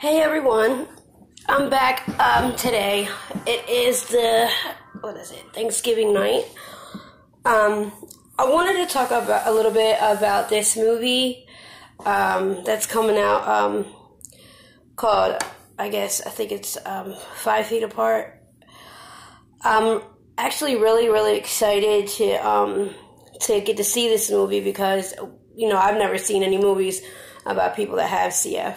Hey everyone, I'm back today. It is Thanksgiving night. I wanted to talk about a little bit about this movie that's coming out called, I think it's 5 Feet Apart. I'm actually really excited to get to see this movie because, I've never seen any movies about people that have CF.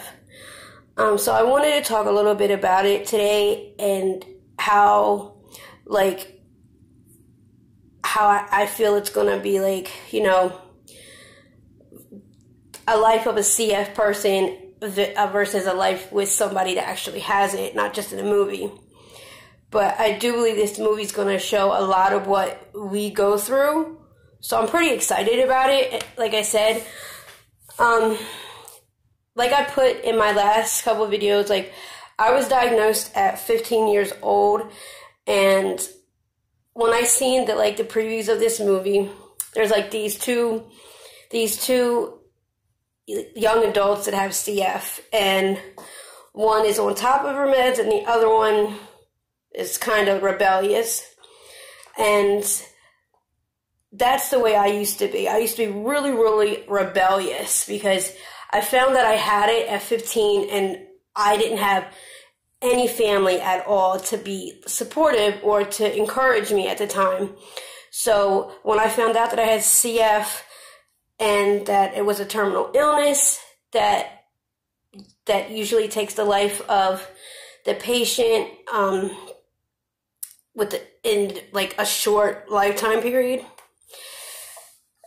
So I wanted to talk a little bit about it today and how I feel it's going to be a life of a CF person versus a life with somebody that actually has it, not just in a movie. But I do believe this movie's going to show a lot of what we go through. So I'm pretty excited about it. Like I said, like I put in my last couple of videos, I was diagnosed at 15 years old, and when I seen the previews of this movie, there's these two young adults that have CF, and one is on top of her meds and the other one is kind of rebellious. And that's the way I used to be. I used to be really rebellious because I found that I had it at 15 and I didn't have any family at all to be supportive or to encourage me at the time. So when I found out that I had CF and that it was a terminal illness that usually takes the life of the patient in a short lifetime period,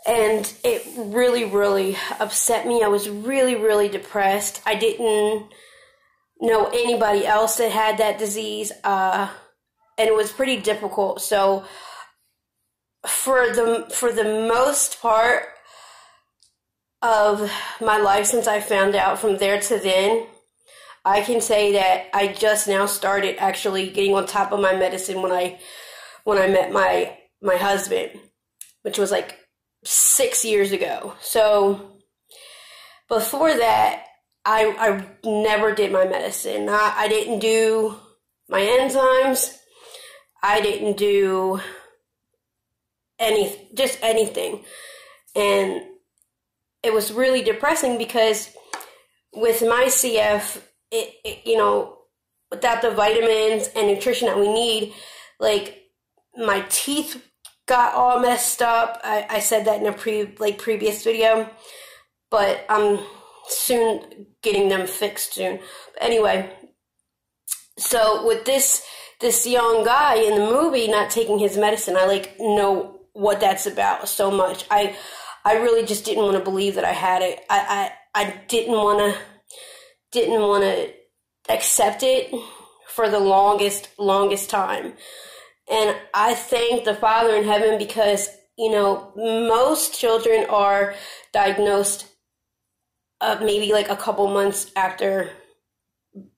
and it really upset me. I was really depressed. I didn't know anybody else that had that disease, and it was pretty difficult. So for the most part of my life since I found out, from there to then, I can say that I just now started actually getting on top of my medicine when I met my husband, which was 6 years ago. So before that, I never did my medicine. I didn't do my enzymes. I didn't do anything. And it was really depressing because with my CF, without the vitamins and nutrition that we need, my teeth got all messed up. I said that in a previous video, but I'm soon getting them fixed soon. But anyway, so with this young guy in the movie not taking his medicine, I know what that's about so much. I really just didn't want to believe that I had it. I didn't want to accept it for the longest time. And I thank the Father in heaven because, most children are diagnosed maybe a couple months after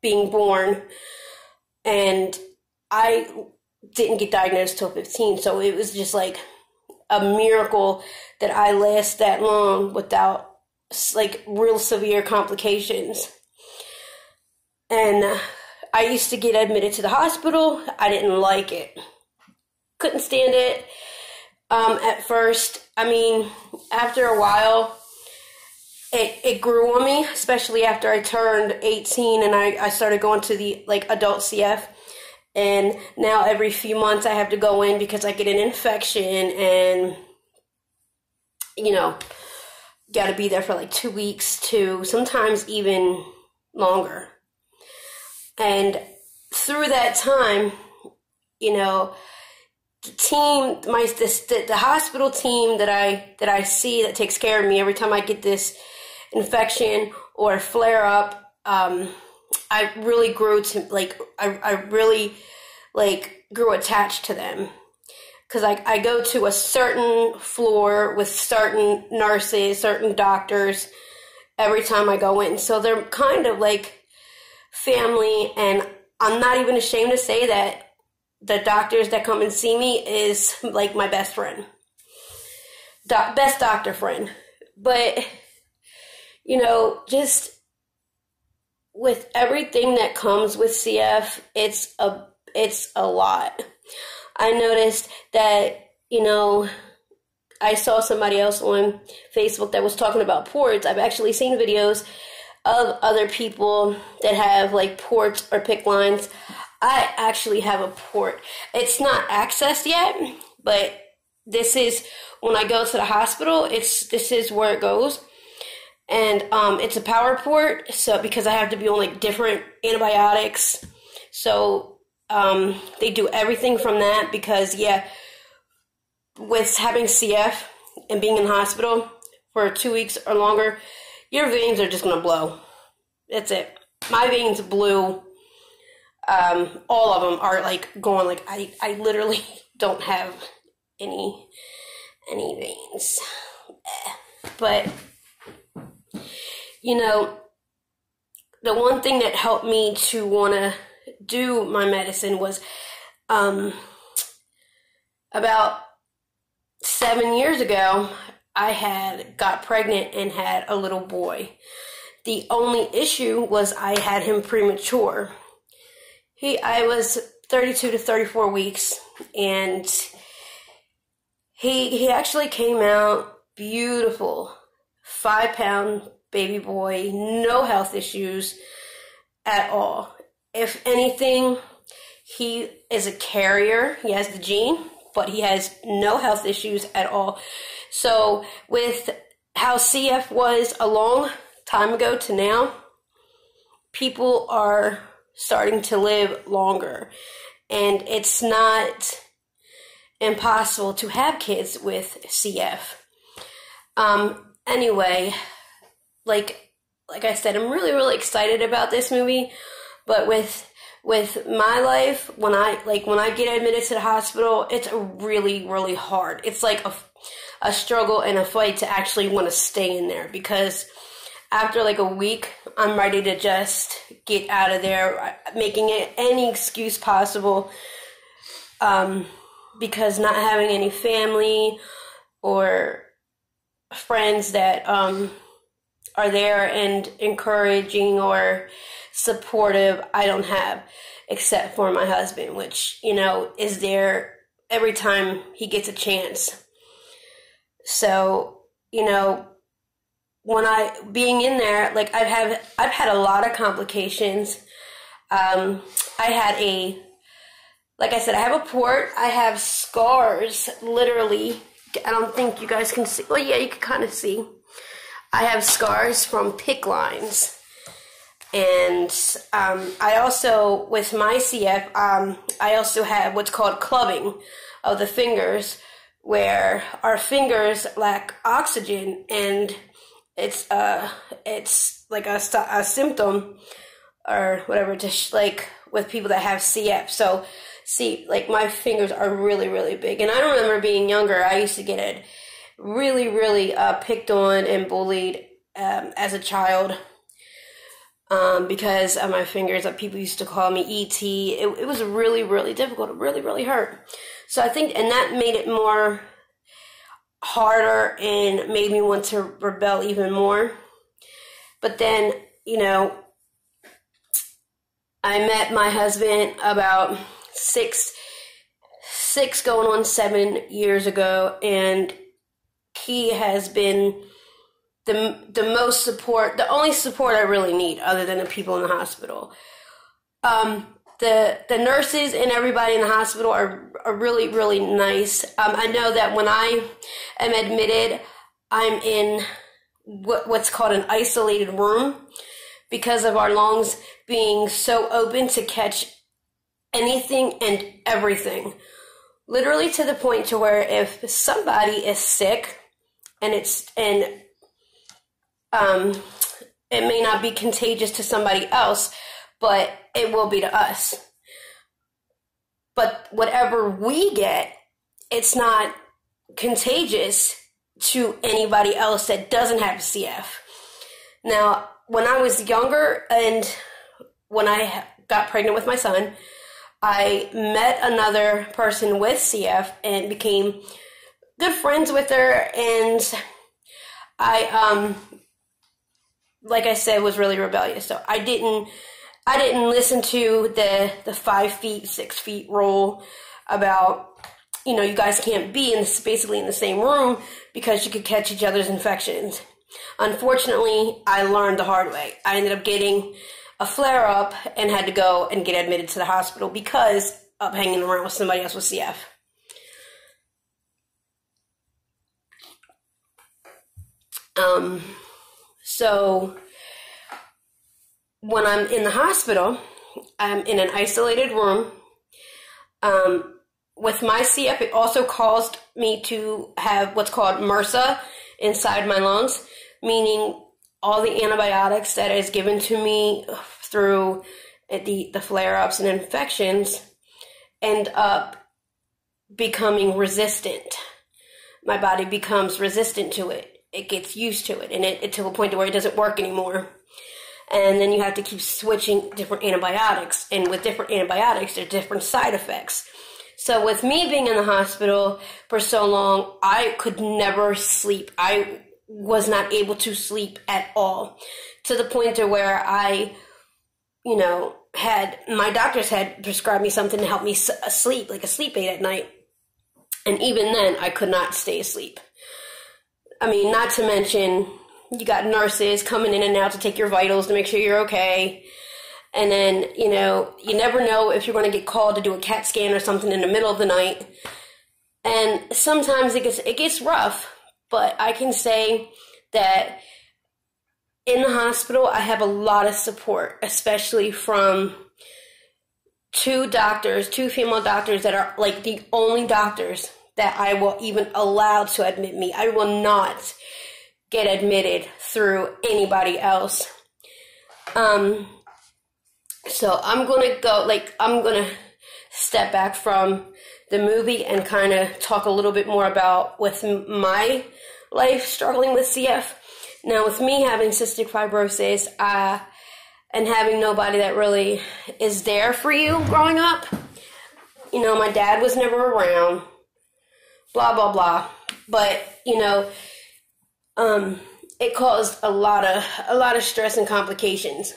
being born. And I didn't get diagnosed till 15. So it was just a miracle that I last that long without real severe complications. And I used to get admitted to the hospital. I didn't like it. Couldn't stand it at first. After a while, it grew on me, especially after I turned 18 and I started going to the adult CF. And now every few months I have to go in because I get an infection and, got to be there for 2 weeks to sometimes even longer. And through that time, the hospital team that I see that takes care of me every time I get this infection or flare up, I really grew to I really grew attached to them, because I go to a certain floor with certain nurses, certain doctors every time I go in. So they're kind of family, and I'm not even ashamed to say that the doctors that come and see me is my best friend, best doctor friend. But just with everything that comes with CF, it's a lot. I noticed that, you know, I saw somebody else on Facebook that was talking about ports. I've actually seen videos of other people that have like ports or PICC lines. I actually have a port. It's not accessed yet, but this is when I go to the hospital. This is where it goes, and it's a power port. So because I have to be on like different antibiotics, so they do everything from that. Because with having CF and being in the hospital for 2 weeks or longer, your veins are just gonna blow. That's it. My veins blew. All of them are like going like I literally don't have any veins. But you know, the one thing that helped me to want to do my medicine was about 7 years ago, I got pregnant and had a little boy. The only issue was I had him premature. I was 32 to 34 weeks, and he actually came out beautiful. 5-pound baby boy, no health issues at all. If anything, he is a carrier. He has the gene, but he has no health issues at all. So with how CF was a long time ago to now, people are starting to live longer, and it's not impossible to have kids with CF. Anyway, like I said, I'm really, really excited about this movie, but with my life, when I get admitted to the hospital, it's really, really hard. It's like a struggle and a fight to actually want to stay in there, because after like a week, I'm ready to just get out of there, making it any excuse possible, because not having any family or friends that are there and encouraging or supportive, I don't have, except for my husband, which, you know, is there every time he gets a chance. So, you know, when being in there, like I've had a lot of complications. I had like I said, I have a port. I have scars, literally. I don't think you guys can see. Well, yeah, you can kind of see. I have scars from PICC lines. And I also, with my CF, I also have what's called clubbing of the fingers, where our fingers lack oxygen, and it's like a symptom or whatever, just like with people that have CF. So see, like my fingers are really, really big. And I remember being younger, I used to get it really, really picked on and bullied as a child because of my fingers. People used to call me E.T. It was really, really difficult. It really, really hurt. So I think, and that made it more harder and made me want to rebel even more. But then, you know, I met my husband about six going on 7 years ago, and he has been the most support, the only support I really need other than the people in the hospital. The nurses and everybody in the hospital are really, really nice. I know that when I am admitted, I'm in what's called an isolated room because of our lungs being so open to catch anything and everything. Literally to the point to where if somebody is sick and it may not be contagious to somebody else, but it will be to us. But whatever we get, it's not contagious to anybody else that doesn't have CF. Now, when I was younger and when I got pregnant with my son, I met another person with CF and became good friends with her, and I like I said, was really rebellious. So I didn't listen to the 5 feet, 6 feet rule about, you know, you guys can't be basically in the same room because you could catch each other's infections. Unfortunately, I learned the hard way. I ended up getting a flare-up and had to go and get admitted to the hospital because of hanging around with somebody else with CF. So when I'm in the hospital, I'm in an isolated room. With my CF, it also caused me to have what's called MRSA inside my lungs, meaning all the antibiotics that is given to me through the flare-ups and infections end up becoming resistant. My body becomes resistant to it. It gets used to it, and it to a point where it doesn't work anymore. And then you have to keep switching different antibiotics, and with different antibiotics, there are different side effects. So with me being in the hospital for so long, I could never sleep. I was not able to sleep at all, to the point to where I, you know, my doctors had prescribed me something to help me sleep, like a sleep aid at night. And even then, I could not stay asleep. I mean, not to mention, you got nurses coming in and out to take your vitals to make sure you're okay. And then, you know, you never know if you're going to get called to do a CAT scan or something in the middle of the night. And sometimes it gets rough, but I can say that in the hospital, I have a lot of support, especially from two female doctors that are like the only doctors that I will even allow to admit me. I will not get admitted through anybody else. So I'm going to step back from the movie and kind of talk a little bit more about with my life struggling with CF. Now, with me having cystic fibrosis, and having nobody that really is there for you growing up, you know, my dad was never around, blah, blah, blah. But, you know, it caused a lot of stress and complications.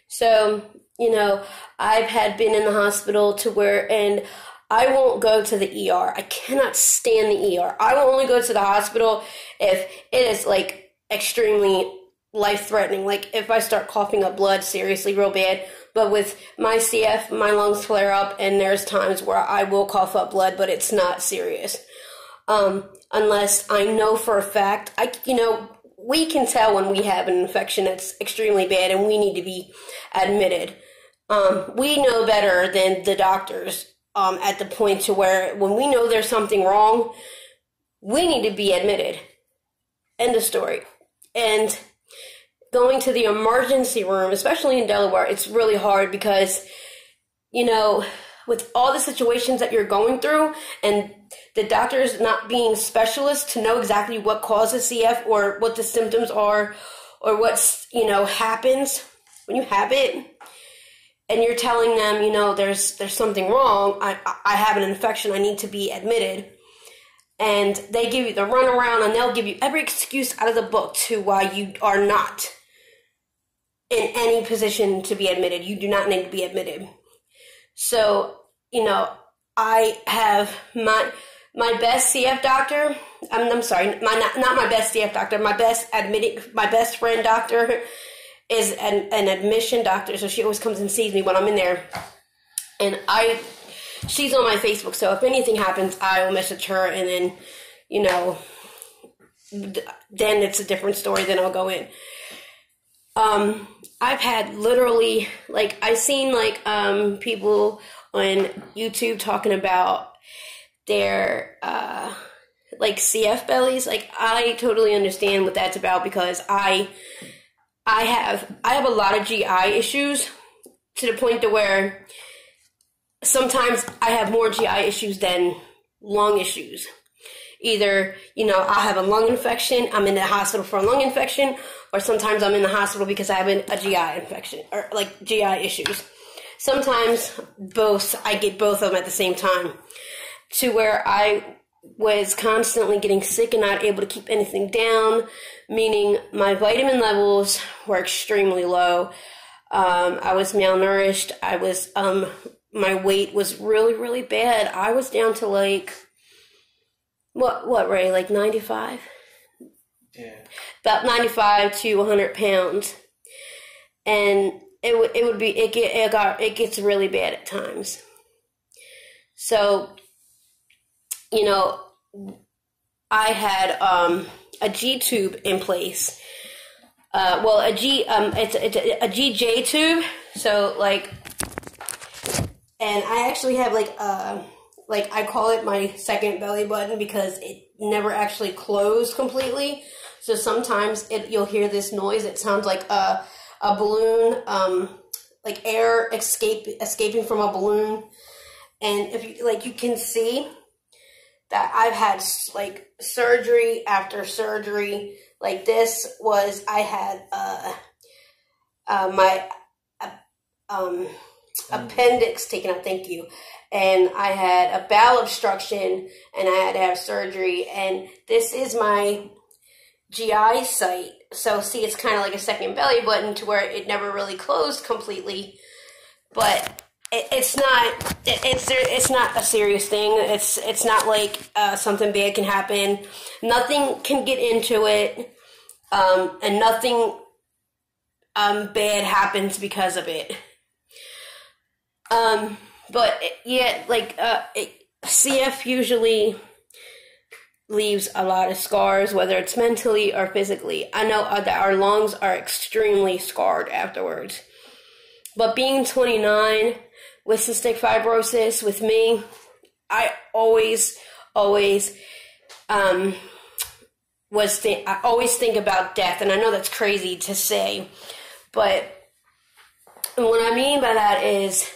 So, you know, I've been in the hospital to where, and I won't go to the ER. I cannot stand the ER. I will only go to the hospital if it is like extremely life-threatening. Like if I start coughing up blood seriously real bad. But with my CF, my lungs flare up, and there's times where I will cough up blood, but it's not serious. Unless I know for a fact, we can tell when we have an infection that's extremely bad and we need to be admitted. We know better than the doctors at the point to where when we know there's something wrong, we need to be admitted. End of story. And going to the emergency room, especially in Delaware, it's really hard because, you know, with all the situations that you're going through and the doctors not being specialists to know exactly what causes CF or what the symptoms are or what's, you know, happens when you have it, and you're telling them, you know, there's something wrong, I have an infection, I need to be admitted. And they give you the runaround, and they'll give you every excuse out of the book to why you are not in any position to be admitted. You do not need to be admitted. So, you know, I have my best CF doctor. I'm sorry, not my best CF doctor. My best friend doctor is an admission doctor. So she always comes and sees me when I'm in there, and she's on my Facebook. So if anything happens, I will message her, and then, you know, then it's a different story. Then I'll go in. I've had literally, like, I've seen, like, people on YouTube talking about their, like, CF bellies. Like, I totally understand what that's about because I have a lot of GI issues to the point to where sometimes I have more GI issues than lung issues. Either, you know, I'll have a lung infection, I'm in the hospital for a lung infection, or sometimes I'm in the hospital because I have a GI infection, or like GI issues. Sometimes I get both of them at the same time, to where I was constantly getting sick and not able to keep anything down, meaning my vitamin levels were extremely low. I was malnourished. My weight was really, really bad. I was down to like, what, Ray, like 95? Yeah. About 95 to 100 pounds. And it gets really bad at times. So, you know, I had a G tube in place. It's a GJ tube. So like, and I actually have like I call it my second belly button because it never actually closed completely. So sometimes you'll hear this noise. It sounds like a balloon, like air escaping from a balloon. And if you can see that I've had like surgery after surgery. Like this was, I had my appendix taken out, thank you. And I had a bowel obstruction and I had to have surgery. And this is my GI site. So see, it's kind of like a second belly button to where it never really closed completely. But it's not a serious thing. It's not like something bad can happen. Nothing can get into it, and nothing bad happens because of it. But yeah, like CF usually leaves a lot of scars, whether it's mentally or physically. I know that our lungs are extremely scarred afterwards. But being 29 with cystic fibrosis, with me, I always think about death, and I know that's crazy to say, but what I mean by that is,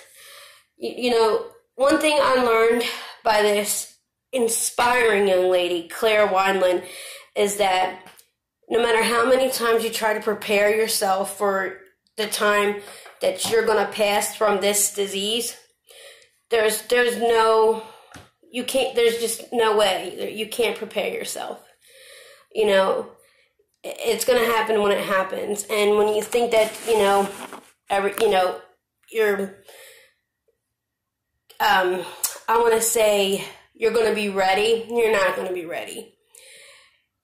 you know, one thing I learned by this inspiring young lady, Claire Wineland, is that no matter how many times you try to prepare yourself for the time that you're going to pass from this disease, there's just no way. You can't prepare yourself. You know, it's going to happen when it happens. And when you think that, you're, I want to say you're going to be ready, you're not going to be ready.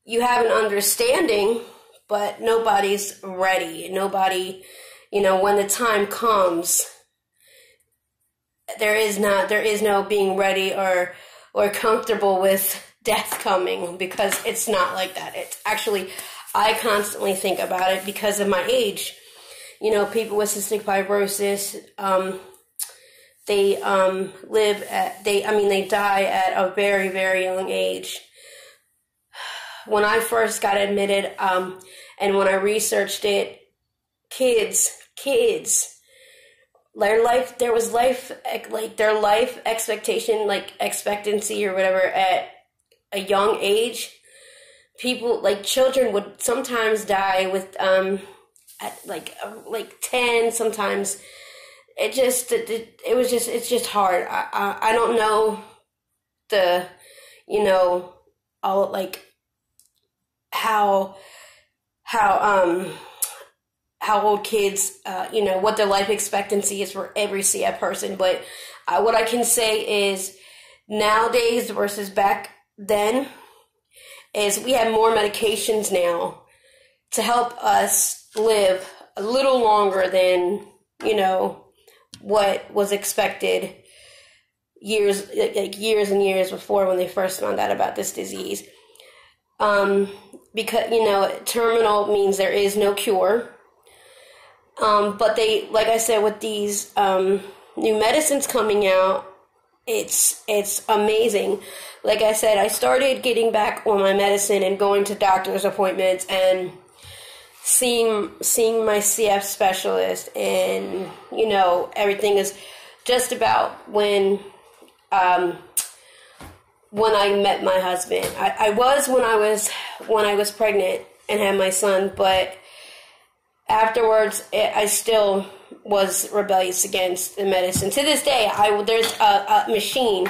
You have an understanding, but nobody's ready. Nobody, when the time comes, there is no being ready or comfortable with death coming, because it's not like that. It's actually, I constantly think about it because of my age. People with cystic fibrosis, they die at a very, very young age. When I first got admitted, and when I researched it, kids, their life expectation, like expectancy or whatever, at a young age, people, like children, would sometimes die with, at like 10, sometimes. It's just hard. I don't know all, like, how old kids, what their life expectancy is for every CF person. But what I can say is nowadays versus back then is we have more medications now to help us live a little longer than, what was expected years and years before, when they first found out about this disease. Because, terminal means there is no cure. But they, like I said, with these new medicines coming out, it's amazing. Like I said, I started getting back on my medicine and going to doctor's appointments and seeing my CF specialist, and everything is just about when I met my husband. I was when I was pregnant and had my son, but afterwards I still was rebellious against the medicine. To this day, there's a machine.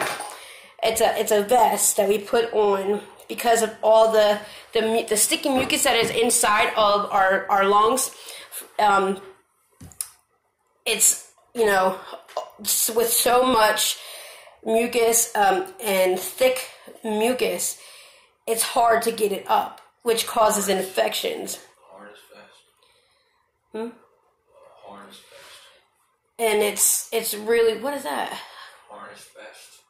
It's a vest that we put on because of all the sticky mucus that is inside of our lungs. It's, you know, with so much mucus and thick mucus, it's hard to get it up, which causes infections. Hardest fest. Hardest fest. And it's really, what is that? Harness vest.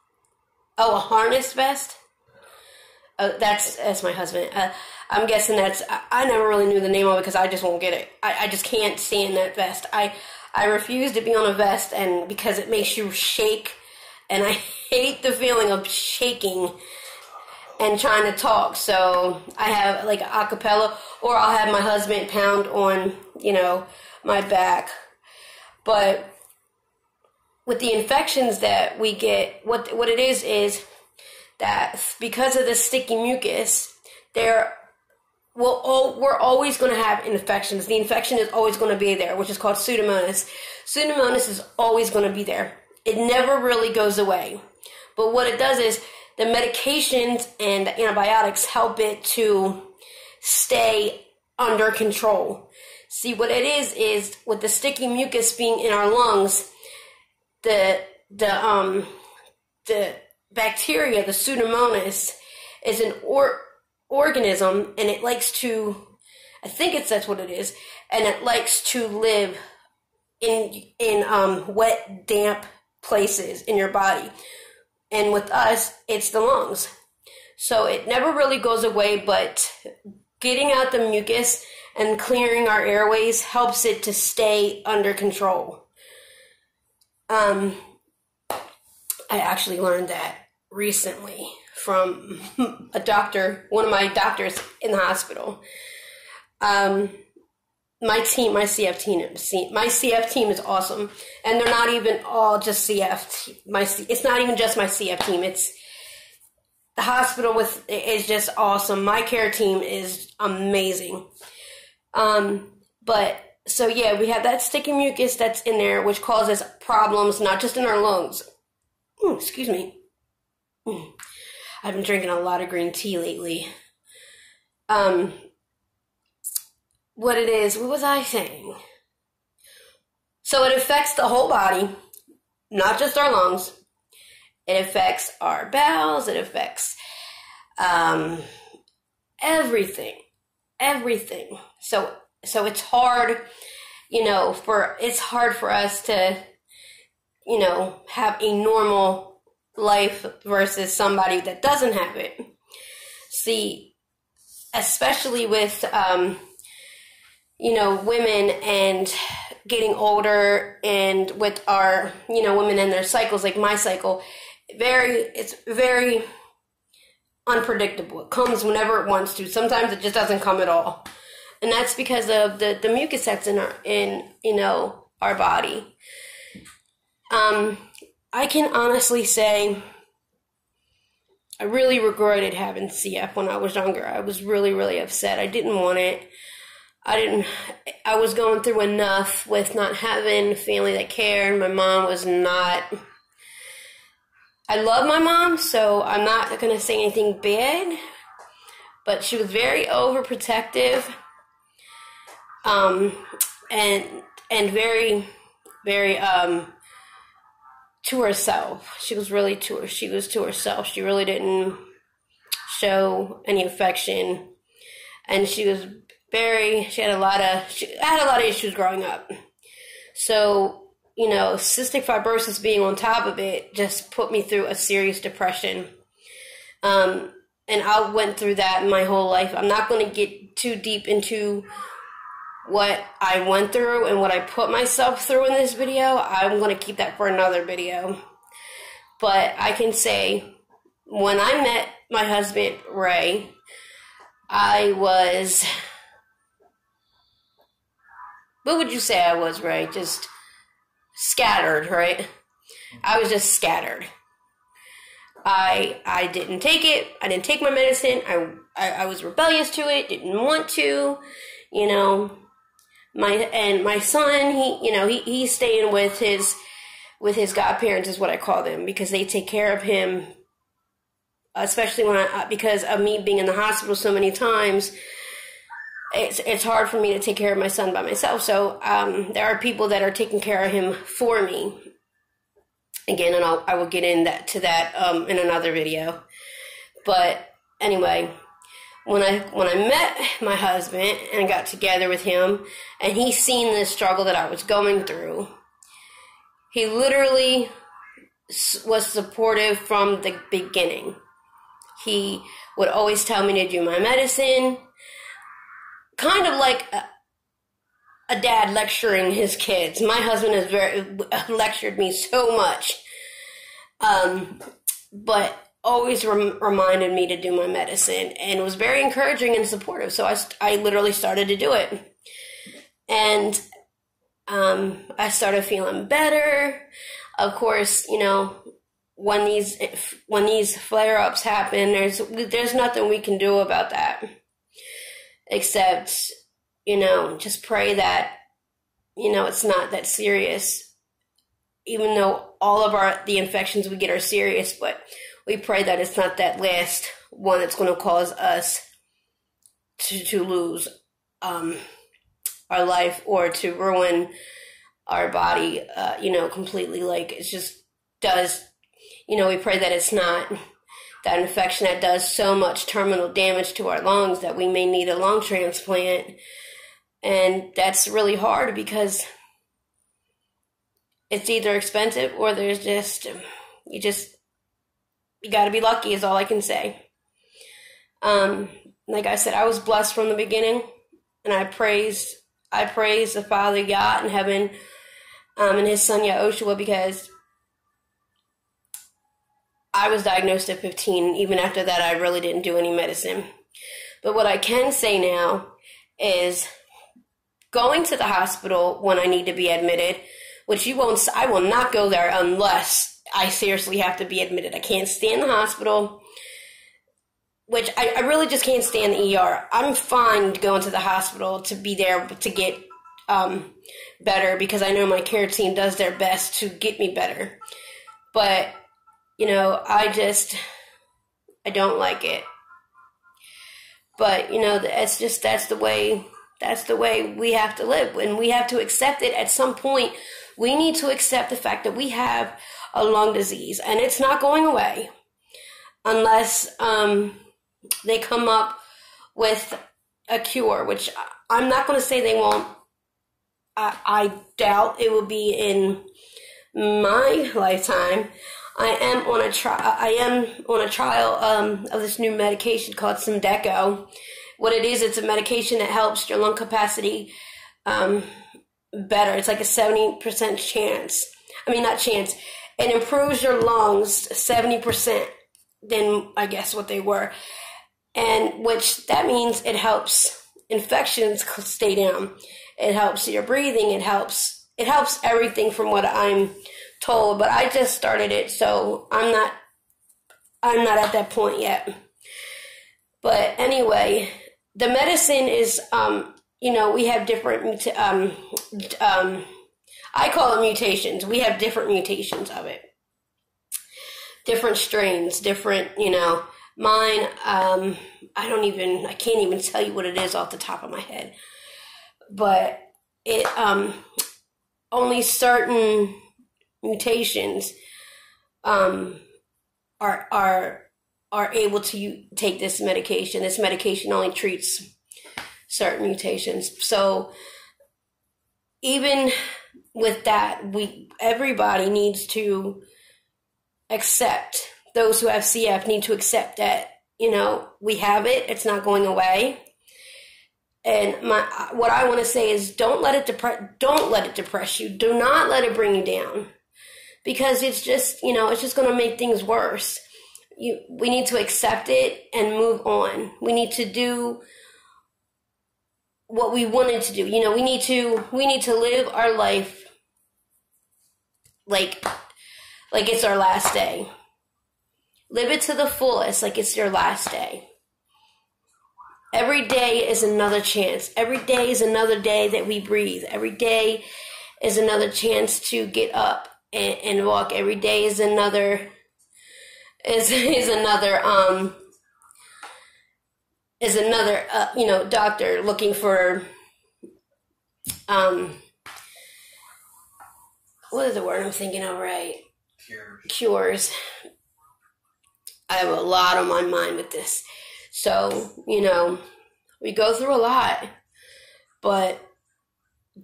Oh, a harness vest? Oh, that's my husband. I'm guessing that's, I never really knew the name of it because I just won't get it. I just can't stand that vest. I refuse to be on a vest, and because it makes you shake, and I hate the feeling of shaking and trying to talk. So I have like a acapella, or I'll have my husband pound on, you know, my back. But with the infections that we get, what it is that because of the sticky mucus, we're always going to have infections. The infection is always going to be there, which is called Pseudomonas. Pseudomonas is always going to be there. It never really goes away. But what it does is the medications and the antibiotics help it to stay under control. See, what it is with the sticky mucus being in our lungs, the bacteria, the Pseudomonas, is an organism, and it likes to, I think that's what it is, and it likes to live in wet, damp places in your body. And with us, it's the lungs. So it never really goes away, but getting out the mucus and clearing our airways helps it to stay under control. I actually learned that recently from a doctor, one of my doctors in the hospital. My CF team is awesome, and they're not even all just CF. It's not even just my CF team. It's the hospital is just awesome. My care team is amazing. But so yeah, we have that sticky mucus that's in there, which causes problems not just in our lungs. Excuse me. I've been drinking a lot of green tea lately. What it is, what was I saying? So it affects the whole body, not just our lungs. It affects our bowels. It affects everything. So it's hard, it's hard for us to, have a normal life versus somebody that doesn't have it. See, especially with, women and getting older, and with our, women and their cycles, like my cycle, it's very unpredictable. It comes whenever it wants to. Sometimes it just doesn't come at all. And that's because of the mucus that's in our body. I can honestly say I really regretted having CF when I was younger. I was really, really upset. I didn't want it. I was going through enough with not having family that cared. My mom was not. I love my mom, so I'm not going to say anything bad, but she was very overprotective, and very, very, to herself. She was to herself. She really didn't show any affection, and she had a lot of issues growing up. So, cystic fibrosis being on top of it just put me through a serious depression. And I went through that my whole life. I'm not going to get too deep into what I went through and what I put myself through in this video. I'm going to keep that for another video. But I can say, when I met my husband, Ray, I was... What would you say I was, Ray? Just scattered, right? I was just scattered. I didn't take it. I didn't take my medicine. I was rebellious to it. Didn't want to. My son, he's staying with his godparents, is what I call them, because they take care of him especially because of me being in the hospital so many times. It's hard for me to take care of my son by myself. So there are people that are taking care of him for me. Again, and I will get into that in another video. But anyway, when I met my husband and got together with him, and he seen the struggle that I was going through, he literally was supportive from the beginning. He would always tell me to do my medicine, kind of like a dad lecturing his kids. My husband has lectured me so much, but always reminded me to do my medicine, and was very encouraging and supportive. So I literally started to do it, and I started feeling better. Of course, when these flare-ups happen, there's nothing we can do about that, except just pray that it's not that serious. Even though all of the infections we get are serious, but we pray that it's not that last one that's going to cause us to lose our life, or to ruin our body, completely. Like it just does. We pray that it's not that infection that does so much terminal damage to our lungs that we may need a lung transplant. And that's really hard because it's either expensive or there's you got to be lucky is all I can say. Like I said, I was blessed from the beginning, and I praise the Father God in heaven, and his son Yahushua, because I was diagnosed at 15. Even after that, I really didn't do any medicine. But what I can say now is going to the hospital when I need to be admitted, which I will not go there unless I seriously have to be admitted. I can't stay in the hospital, which I really just can't stay in the ER. I'm fine going to the hospital to be there to get better, because I know my care team does their best to get me better. But, I don't like it. But, that's the way we have to live, and we have to accept it. At some point, we need to accept the fact that we have a lung disease, and it's not going away unless they come up with a cure, which I'm not going to say they won't. I doubt it will be in my lifetime. I am on a trial of this new medication called Symdeco. What it is, it's a medication that helps your lung capacity better. It's like a 70% chance. I mean, not chance. It improves your lungs 70% than, I guess, what they were. And that means it helps infections stay down. It helps your breathing. It helps everything from what I'm told. But I just started it, so I'm not at that point yet. But anyway, the medicine is, we have different, I call it mutations. We have different mutations of it. Different strains, different, mine, I can't even tell you what it is off the top of my head. But it, only certain mutations, are able to take this medication. This medication only treats certain mutations. So even with that, everybody needs to accept. Those who have CF need to accept that, we have it. It's not going away. And what I want to say is, don't let it depress you. Do not let it bring you down, because it's just, it's just going to make things worse. We need to accept it and move on. We need to do what we wanted to do. We need to live our life like it's our last day. Live it to the fullest, like it's your last day. Every day is another chance. Every day is another day that we breathe. Every day is another chance to get up and walk. Every day is another is another doctor looking for what is the word I'm thinking of, right? Cures. I have a lot on my mind with this. So, we go through a lot, but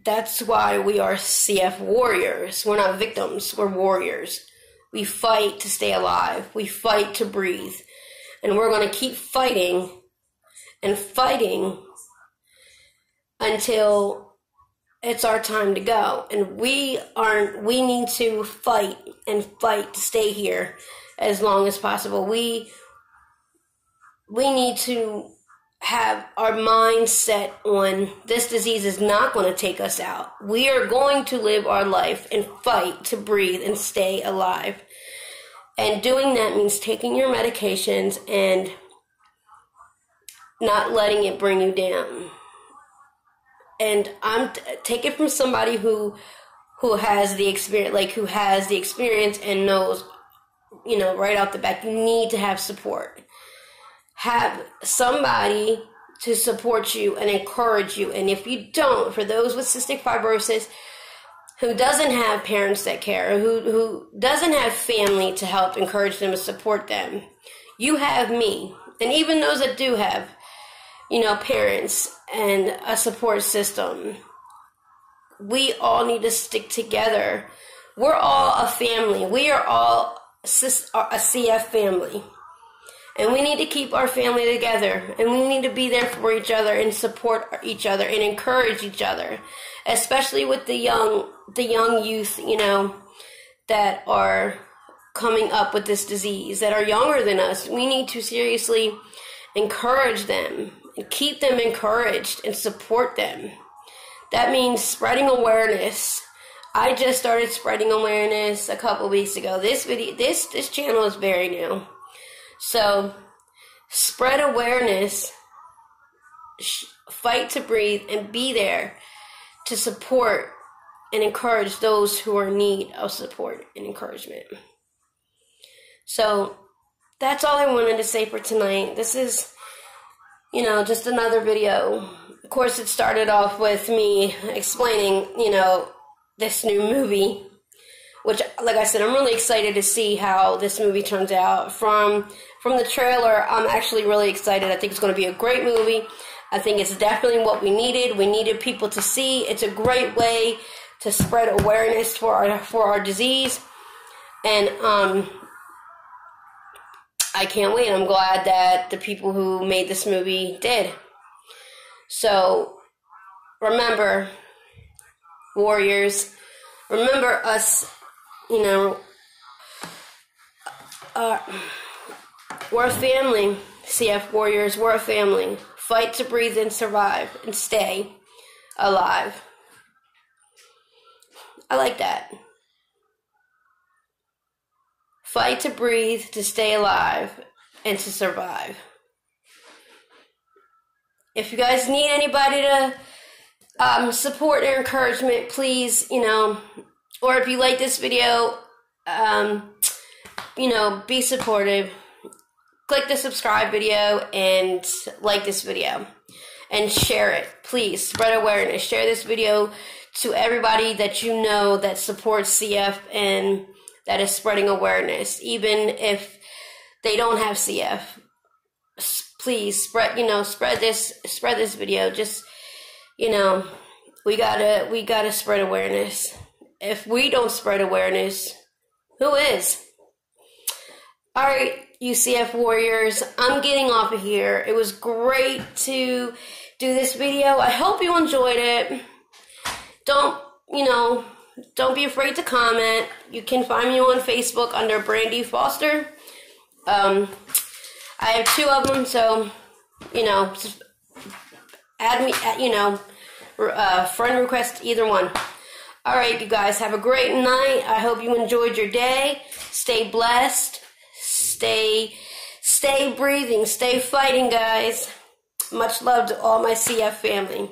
that's why we are CF warriors. We're not victims, we're warriors. We fight to stay alive. We fight to breathe. And we're going to keep fighting and fighting until it's our time to go. And we need to fight and fight to stay here as long as possible. We need to have our mind set on this disease is not going to take us out. We are going to live our life and fight to breathe and stay alive. And doing that means taking your medications and not letting it bring you down. And take it from somebody who has the experience, and knows, right off the bat, you need to have support. Have somebody to support you and encourage you. And if you don't, for those with cystic fibrosis who doesn't have parents that care, who doesn't have family to help encourage them and support them, you have me. And even those that do have, parents and a support system, we all need to stick together. We're all a family. We are all a CF family. And we need to keep our family together. And we need to be there for each other and support each other and encourage each other. Especially with the young youth, that are coming up with this disease, that are younger than us. We need to seriously encourage them and keep them encouraged and support them. That means spreading awareness. I just started spreading awareness a couple weeks ago. This channel is very new. So, spread awareness, fight to breathe, and be there to support and encourage those who are in need of support and encouragement. So, that's all I wanted to say for tonight. This is, just another video. Of course, it started off with me explaining, this new movie, which, like I said, I'm really excited to see how this movie turns out. From the trailer, I'm actually really excited. I think it's going to be a great movie. I think it's definitely what we needed. We needed people to see. It's a great way to spread awareness for our disease. And I can't wait. I'm glad that the people who made this movie did. So, remember, warriors, remember us, we're a family, CF warriors, we're a family. Fight to breathe and survive and stay alive. I like that. Fight to breathe, to stay alive, and to survive. If you guys need anybody to support or encouragement, please, or if you like this video, be supportive. Click the subscribe video and like this video and share it. Please spread awareness. Share this video to everybody that you know that supports CF and that is spreading awareness, even if they don't have CF. Please spread this video. Just, we gotta spread awareness. If we don't spread awareness, who is? All right, you CF warriors, I'm getting off of here. It was great to do this video. I hope you enjoyed it. Don't be afraid to comment. You can find me on Facebook under Brandy Foster. I have 2 of them, so, add me, friend request, either one. All right, you guys, have a great night. I hope you enjoyed your day. Stay blessed. Stay breathing. Stay fighting, guys. Much love to all my CF family.